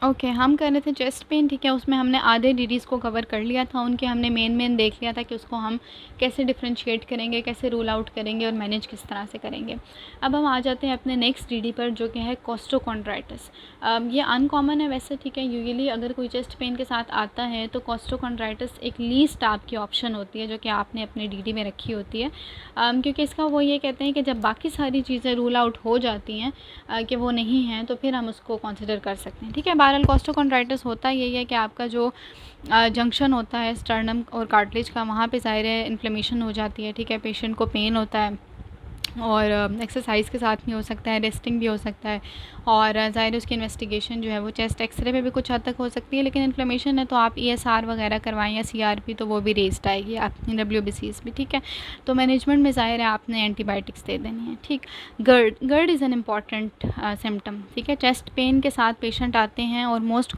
Okay, हम कर रहे थे चेस्ट पेन, ठीक है। उसमें हमने आधे डीडीज़ को कवर कर लिया था, उनके हमने मेन देख लिया था कि उसको हम कैसे डिफरेंशिएट करेंगे, कैसे रूल आउट करेंगे और मैनेज किस तरह से करेंगे। अब हम आ जाते हैं अपने नेक्स्ट डीडी पर, जो कि है कोस्टोकॉन्ड्राइटिस। ये अनकॉमन है वैसे, ठीक है। यूजुअली अगर कोई चेस्ट पेन के साथ आता है तो कोस्टोकॉन्ड्राइटिस एक लीस्ट आपकी ऑप्शन होती है जो कि आपने अपने डीडी में रखी होती है, क्योंकि इसका वो ये कहते हैं कि जब बाकी सारी चीज़ें रूल आउट हो जाती हैं कि वो नहीं हैं, तो फिर हम उसको कंसिडर कर सकते हैं, ठीक है। बहरहाल कोस्टोकॉन्ड्राइटिस होता यही है कि आपका जो जंक्शन होता है स्टर्नम और कार्टिलेज का, वहाँ पे ज़ाहिर है इन्फ्लेमेशन हो जाती है, ठीक है। पेशेंट को पेन होता है और एक्सरसाइज के साथ भी हो सकता है, रेस्टिंग भी हो सकता है, और ज़ाहिर उसकी इन्वेस्टिगेशन जो है वो चेस्ट एक्सरे पे भी कुछ हद तक हो सकती है। लेकिन इन्फ्लेमेशन है तो आप ESR वगैरह करवाएं या CRP, तो वो भी रेस्ड आएगी आपकी, WBCs भी, ठीक है। तो मैनेजमेंट में ज़ाहिर है आपने एंटीबायोटिक्स दे देनी है, ठीक। गर्ड इज़ एन इम्पॉर्टेंट सिम्टम, ठीक है। चेस्ट पेन के साथ पेशेंट आते हैं और मोस्ट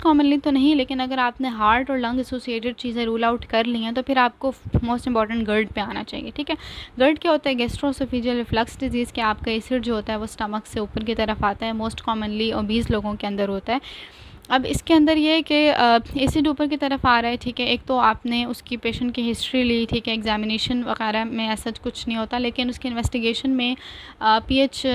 कॉमनली तो नहीं, लेकिन अगर आपने हार्ट और लंग एसोसिएटेड चीज़ें रूल आउट कर ली हैं तो फिर आपको मोस्ट इंपॉर्टेंट गर्ड पे आना चाहिए, ठीक है। गर्ड क्या होता है? गैस्ट्रोएसोफेजियल रिफ्लक्स डिजीज़ के आपका एसिड जो होता है वो स्टमक से ऊपर की तरफ आता है, मोस्ट कॉमनली ओबीस लोगों के अंदर होता है। अब इसके अंदर ये है कि एसिड ऊपर की तरफ आ रहा है, ठीक है। एक तो आपने उसकी पेशेंट की हिस्ट्री ली, ठीक है। एग्जामिनेशन वगैरह में ऐसा कुछ नहीं होता, लेकिन उसकी इन्वेस्टिगेशन में पीएच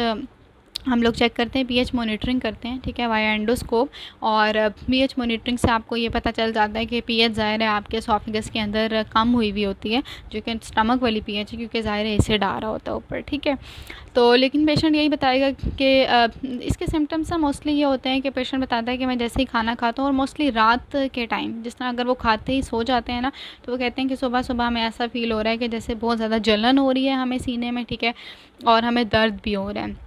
हम लोग चेक करते हैं, पीएच मॉनिटरिंग करते हैं, ठीक है, वाया एंडोस्कोप। और पीएच मॉनिटरिंग से आपको ये पता चल जाता है कि पीएच ज़ाहिर है आपके एसोफेगस के अंदर कम हुई हुई होती है, जो कि स्टमक वाली पीएच है, क्योंकि ज़ाहिर है एसिड आ रहा होता है ऊपर, ठीक है। तो लेकिन पेशेंट यही बताएगा कि इसके सिम्टम्स मोस्टली ये होते हैं कि पेशेंट बताता है कि मैं जैसे ही खाना खाता हूँ, और मोस्टली रात के टाइम, जिस तरह अगर वो खाते ही सो जाते हैं ना, तो वो कहते हैं कि सुबह सुबह हमें ऐसा फील हो रहा है कि जैसे बहुत ज़्यादा जलन हो रही है हमें सीने में, ठीक है, और हमें दर्द भी हो रहा है,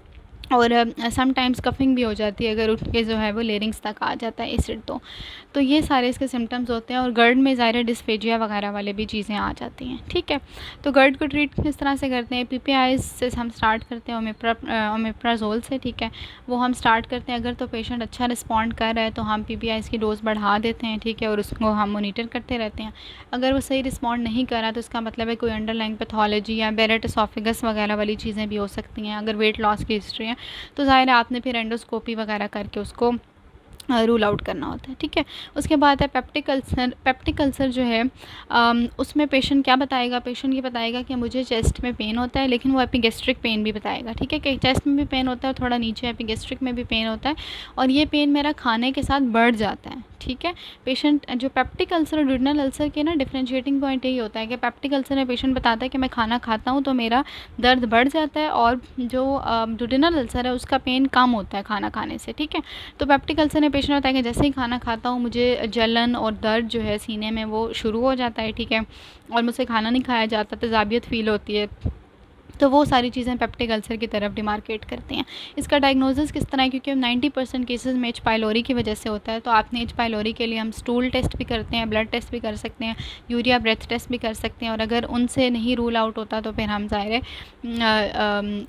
और समटाइम्स कफिंग भी हो जाती है अगर उनके जो है वो लेरिंग्स तक आ जाता है एसिड। तो ये सारे इसके सिम्टम्स होते हैं, और गर्ड में ज़ाहिर डिस्फेजिया वगैरह वाले भी चीज़ें आ जाती हैं, ठीक है। तो गर्ड को ट्रीट किस तरह से करते हैं? PPIs से हम स्टार्ट करते हैं, ओमेप्राजोल से, ठीक है, वो हम स्टार्ट करते हैं। अगर तो पेशेंट अच्छा रिस्पॉन्ड कर रहा है तो हम PPIs की डोज़ बढ़ा देते हैं, ठीक है, और उसको हम मोनीटर करते रहते हैं। अगर वो सही रिस्पॉन्ड नहीं कर रहा तो इसका मतलब है कोई अंडरलाइंग पैथोलॉजी या बेरेट एसोफेगस वगैरह वाली चीज़ें भी हो सकती हैं। अगर वेट लॉस की हिस्ट्री है तो ज़ाहिर है आपने फिर एंडोस्कोपी वगैरह करके उसको रूल आउट करना होता है, ठीक है। उसके बाद है पेप्टिक अल्सर जो है उसमें पेशेंट क्या बताएगा? पेशेंट ये बताएगा कि मुझे चेस्ट में पेन होता है, लेकिन वो एपिगेस्ट्रिक पेन भी बताएगा, ठीक है, कि चेस्ट में भी पेन होता है और थोड़ा नीचे एपिगेस्ट्रिक में भी पेन होता है, और ये पेन मेरा खाने के साथ बढ़ जाता है, ठीक है। पेशेंट जो पेप्टिक अल्सर और ड्यूडेनल अल्सर के ना डिफरेंशिएटिंग पॉइंट यही होता है कि पेप्टिक अल्सर में पेशेंट बताता है कि मैं खाना खाता हूँ तो मेरा दर्द बढ़ जाता है, और जो ड्यूडेनल अल्सर है उसका पेन कम होता है खाना खाने से, ठीक है। तो पेप्टिक अल्सर में पेशेंट होता है कि जैसे ही खाना खाता हूँ मुझे जलन और दर्द जो है सीने में वो शुरू हो जाता है, ठीक है, और मुझसे खाना नहीं खाया जाता, तेज़ाबियत फ़ील होती है। तो वो सारी चीज़ें पेप्टिक अल्सर की तरफ डिमार्केट करते हैं। इसका डायग्नोसिस किस तरह है? क्योंकि 90% केसेस में एच पाइलोरी की वजह से होता है, तो आपने एच पाइलोरी के लिए हम स्टूल टेस्ट भी करते हैं, ब्लड टेस्ट भी कर सकते हैं, यूरिया ब्रेथ टेस्ट भी कर सकते हैं, और अगर उनसे नहीं रूल आउट होता तो फिर हम ज़ाहिर है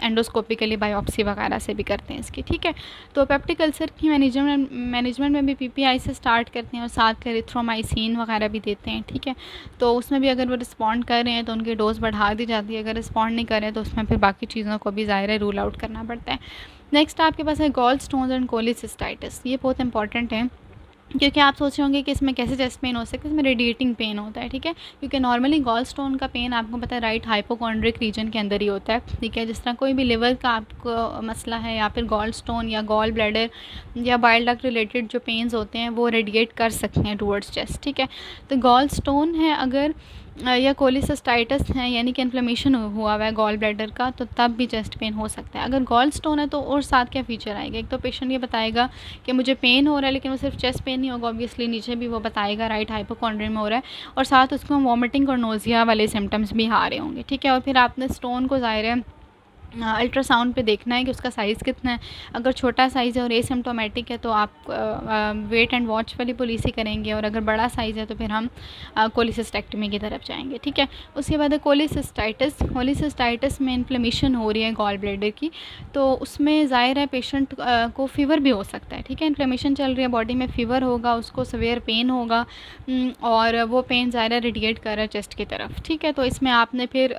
एंडोस्कोपिकली बायोप्सी वगैरह से भी करते हैं इसकी, ठीक है। तो पेप्टिक अल्सर की मैनेजमेंट में भी PPI से स्टार्ट करते हैं और साथ एरिथ्रोमाइसिन वगैरह भी देते हैं, ठीक है। तो उसमें भी अगर वो रिस्पॉन्ड कर रहे हैं तो उनकी डोज़ बढ़ा दी जाती है, अगर रिस्पॉन्ड नहीं कर रहे हैं तो उसमें फिर बाकी चीज़ों को भी ज़ाहिर है रूल आउट करना पड़ता है। नेक्स्ट आपके पास है गॉल स्टोन्स एंड कोलिसिस्टाइटिस। ये बहुत इंपॉर्टेंट है, क्योंकि आप सोच रहे होंगे कि इसमें कैसे चेस्ट पेन हो सकता है, इसमें रेडिएटिंग पेन होता है, ठीक है। क्योंकि नॉर्मली गॉल स्टोन का पेन आपको पता है राइट हाइपोकॉन्ड्रिक रीजन के अंदर ही होता है, ठीक है। जिस तरह कोई भी लिवर का आपको मसला है, या फिर गॉल स्टोन या गॉल ब्लैडर या बाइल डक्ट रिलेटेड जो पेन्स होते हैं वो रेडिएट कर सकते हैं टूवर्ड्स चेस्ट, ठीक है। तो गॉल स्टोन है अगर या कोलिसिस्टाइटिस है, यानी कि इन्फ्लेमेशन हुआ हुआ है गॉल ब्लैडर का, तो तब भी चेस्ट पेन हो सकता है। अगर गॉल स्टोन है तो और साथ क्या फ़ीचर आएगा? एक तो पेशेंट ये बताएगा कि मुझे पेन हो रहा है, लेकिन वो सिर्फ चेस्ट पेन नहीं होगा, ऑब्वियसली नीचे भी वो बताएगा राइट हाइपोकॉन्ड्रिया में हो रहा है, और साथ उसको वॉमिटिंग और नोज़िया वाले सिम्टम्स भी आ रहे होंगे, ठीक है। और फिर आपने स्टोन को ज़ाहिर है अल्ट्रासाउंड पे देखना है कि उसका साइज़ कितना है। अगर छोटा साइज़ है और एसिम्प्टोमेटिक है तो आप वेट एंड वॉच वाली पॉलिसी करेंगे, और अगर बड़ा साइज़ है तो फिर हम कोलिसिस्टेक्टमी की तरफ जाएंगे, ठीक है। उसके बाद है कोलिसिस्टाइटिस में इन्फ्लेमेशन हो रही है गॉल ब्लैडर की, तो उसमें ज़ाहिर है पेशेंट को फ़ीवर भी हो सकता है, ठीक है। इन्फ्लेमेशन चल रही है बॉडी में, फ़ीवर होगा, उसको सीवियर पेन होगा, और वो पेन ज़ाहिर है रेडिएट कर रहा है चेस्ट की तरफ, ठीक है। तो इसमें आपने फिर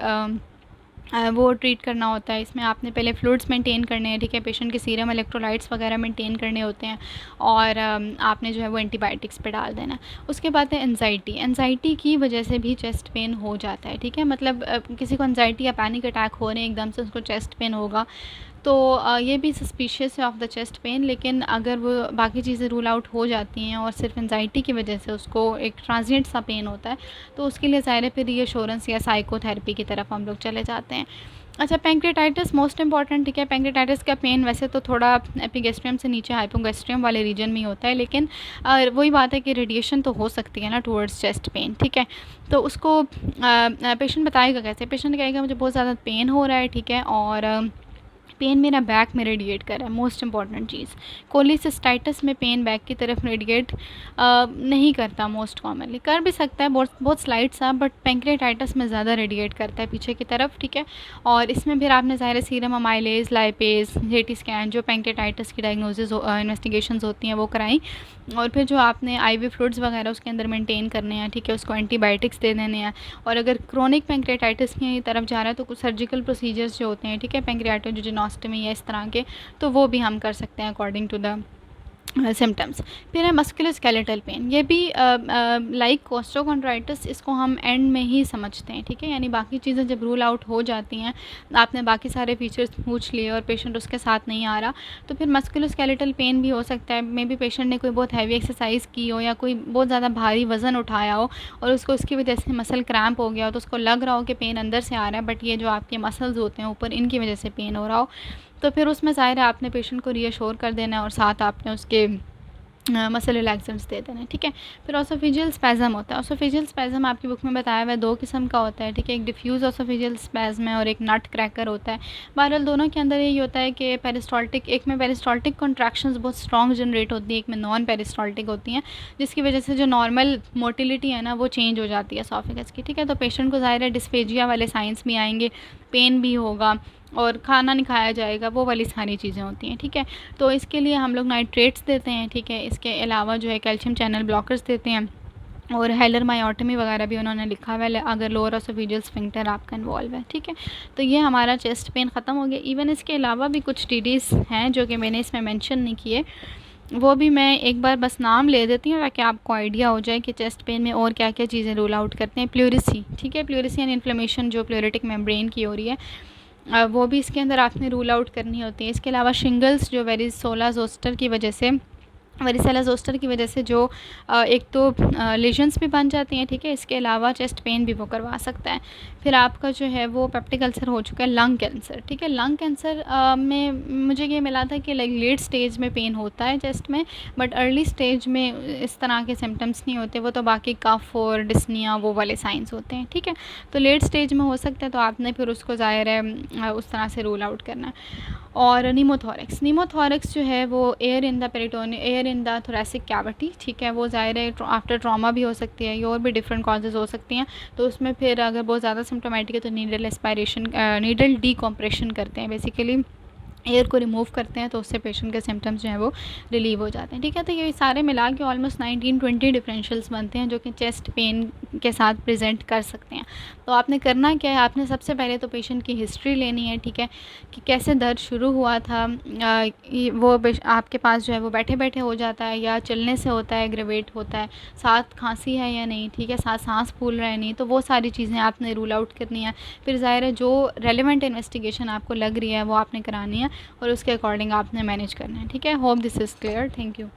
वो ट्रीट करना होता है। इसमें आपने पहले फ्लूइड्स मेंटेन करने हैं, ठीक है, पेशेंट के सीरम इलेक्ट्रोलाइट्स वगैरह मेंटेन करने होते हैं, और आपने जो है वो एंटीबायोटिक्स पे डाल देना है। उसके बाद है एंजाइटी। एंजाइटी की वजह से भी चेस्ट पेन हो जाता है, ठीक है, मतलब किसी को एंजाइटी या पैनिक अटैक हो रहे हैं, एकदम से उसको चेस्ट पेन होगा, तो ये भी सस्पिशियस है ऑफ द चेस्ट पेन। लेकिन अगर वो बाकी चीज़ें रूल आउट हो जाती हैं और सिर्फ एंजाइटी की वजह से उसको एक ट्रांजिएंट सा पेन होता है, तो उसके लिए ज़ाहिर है फिर रीअश्योरेंस या साइकोथेरेपी की तरफ हम लोग चले जाते हैं। अच्छा, पैंक्रेटाइटिस मोस्ट इंपॉर्टेंट, ठीक है। पैंक्रेटाइटिस का पेन वैसे तो थोड़ा एपिगैस्ट्रियम से नीचे हाइपोगैस्ट्रियम वाले रीजन में ही होता है, लेकिन वही बात है कि रेडिएशन तो हो सकती है ना टुवर्ड्स चेस्ट पेन, ठीक है। तो उसको पेशेंट बताएगा कैसे? पेशेंट कहेगा मुझे बहुत ज़्यादा पेन हो रहा है, ठीक है, और पेन मेरा बैक में रेडिएट कर रहा है। मोस्ट इंपॉर्टेंट चीज़, कोलिसिस्टाइटिस में पेन बैक की तरफ रेडिएट नहीं करता, मोस्ट कॉमनली कर भी सकता है बहुत बहुत स्लाइट सा, बट पैंक्रेटाइटिस में ज़्यादा रेडिएट करता है पीछे की तरफ, ठीक है। और इसमें फिर आपने ज़ाहिर serum amylase, lipase, jetty scan, जो पैंक्रेटाइटिस की डायग्नोसिस इन्वेस्टिगेशंस होती हैं वो कराई, और फिर जो आपने आईवी फ्लूइड्स वगैरह उसके अंदर मेंटेन करने हैं, ठीक है, उसको एंटीबायोटिक्स दे देने हैं। और अगर क्रोनिक पैंक्रेटाइटिस की तरफ जा रहा है तो कुछ सर्जिकल प्रोसीजर्स जो होते हैं, ठीक है, पैंक्रियाटोजिनोस्टमी या इस तरह के, तो वो भी हम कर सकते हैं अकॉर्डिंग टू द सिम्टम्स। फिर है मस्कुलोस्केलेटल पेन। ये भी लाइक कोस्टोकॉन्ड्राइटिस, इसको हम एंड में ही समझते हैं, ठीक है, यानी बाकी चीज़ें जब रूल आउट हो जाती हैं, आपने बाकी सारे फीचर्स पूछ लिए और पेशेंट उसके साथ नहीं आ रहा, तो फिर मस्कुलोस्केलेटल पेन भी हो सकता है। मे बी पेशेंट ने कोई बहुत हैवी एक्सरसाइज की हो या कोई बहुत ज़्यादा भारी वज़न उठाया हो और उसको उसकी वजह से मसल क्रैम्प हो गया हो, तो उसको लग रहा हो कि पेन अंदर से आ रहा है, बट ये जो आपके मसल्स होते हैं ऊपर, इनकी वजह से पेन हो रहा हो, तो फिर उसमें ज़ाहिर है आपने पेशेंट को रीअश्योर कर देना है और साथ आपने उसके मसल रिलैक्सेंट्स दे देना है, ठीक है। फिर ऑसोफेजियल स्पैज़म होता है। ऑसोफेजियल स्पैज़म आपकी बुक में बताया हुआ है 2 किस्म का होता है, ठीक है, एक डिफ्यूज़ ऑसोफेजियल स्पैज़म है और एक नट क्रैकर होता है। बहरहाल दोनों के अंदर यही होता है कि पेरिस्टाल्टिक, एक में पेरिस्टाल्टिक कॉन्ट्रैक्शंस बहुत स्ट्रॉन्ग जनरेट होती है, एक में नॉन पेरिस्टाल्टिक होती हैं, जिसकी वजह से जो नॉर्मल मोटिलिटी है ना वो चेंज हो जाती है एसोफेगस की, ठीक है। तो पेशेंट को ज़ाहिर है डिस्फेजिया वाले साइंस भी आएंगे, पेन भी होगा और खाना नहीं खाया जाएगा, वो वाली सारी चीज़ें होती हैं, ठीक है। तो इसके लिए हम लोग नाइट्रेट्स देते हैं, ठीक है। इसके अलावा जो है कैल्शियम चैनल ब्लॉकर्स देते हैं, और हेलर मायोटमी वगैरह भी उन्होंने लिखा हुआ है अगर लोअर ऑसोफेजियल स्फिंक्टर आपका इन्वॉल्व है, ठीक है। तो ये हमारा चेस्ट पेन ख़त्म हो गया। इवन इसके अलावा भी कुछ डिजीज़ हैं जो कि मैंने इसमें मेंशन नहीं किए, वो भी मैं एक बार बस नाम ले देती हूँ ताकि आपको आइडिया हो जाए कि चेस्ट पेन में और क्या क्या चीज़ें रूल आउट करते हैं। प्लूरिसी, ठीक है, प्लूरिसी एंड इन्फ्लेमेशन जो प्लूरेटिक मेम्ब्रेन की हो रही है, वो भी इसके अंदर आपने रूल आउट करनी होती है। इसके अलावा शिंगल्स जो वेरिसोला जोस्टर की वजह से, वेरिसेला जोस्टर की वजह से जो एक तो लेजन्स भी बन जाती हैं, ठीक है, इसके अलावा चेस्ट पेन भी वो करवा सकता है। फिर आपका जो है वो पेप्टिक अल्सर हो चुका है, लंग कैंसर, ठीक है। लंग कैंसर में मुझे ये मिला था कि लाइक लेट स्टेज में पेन होता है चेस्ट में, बट अर्ली स्टेज में इस तरह के सिम्टम्स नहीं होते, वो तो बाकी कफ और डिस्निया वो वाले साइंस होते हैं, ठीक है। तो लेट स्टेज में हो सकता है, तो आपने फिर उसको ज़ाहिर है उस तरह से रूल आउट करना है। और नीमोथोरेक्स, नीमोथोरेक्स जो है वो air in the peritoneum, air in the thoracic cavity, ठीक है, वो ज़ाहिर है आफ्टर ट्रॉमा भी हो सकती है, ये और भी डिफरेंट कॉजेज़ हो सकती हैं। तो उसमें फिर अगर बहुत ज़्यादा सिम्टोमेटिक है तो नीडल एस्पायरेशन, नीडल डीकॉम्प्रेशन करते हैं, बेसिकली एयर को रिमूव करते हैं, तो उससे पेशेंट के सिम्टम्स जो हैं वो रिलीव हो जाते हैं, ठीक है। तो ये सारे मिला के ऑलमोस्ट 19-20 डिफरेंशियल्स बनते हैं जो कि चेस्ट पेन के साथ प्रेजेंट कर सकते हैं। तो आपने करना क्या है, आपने सबसे पहले तो पेशेंट की हिस्ट्री लेनी है, ठीक है, कि कैसे दर्द शुरू हुआ था, वो आपके पास जो है वो बैठे बैठे हो जाता है या चलने से होता है, एग्रेवेट होता है, साथ खांसी है या नहीं, ठीक है, साथ सांस फूल रहा है नहीं, तो वो सारी चीज़ें आपने रूल आउट करनी है। फिर ज़ाहिर है जो रेलिवेंट इन्वेस्टिगेशन आपको लग रही है वो आपने करानी है और उसके अकॉर्डिंग आपने मैनेज करना है, ठीक है। Hope this is clear, thank you.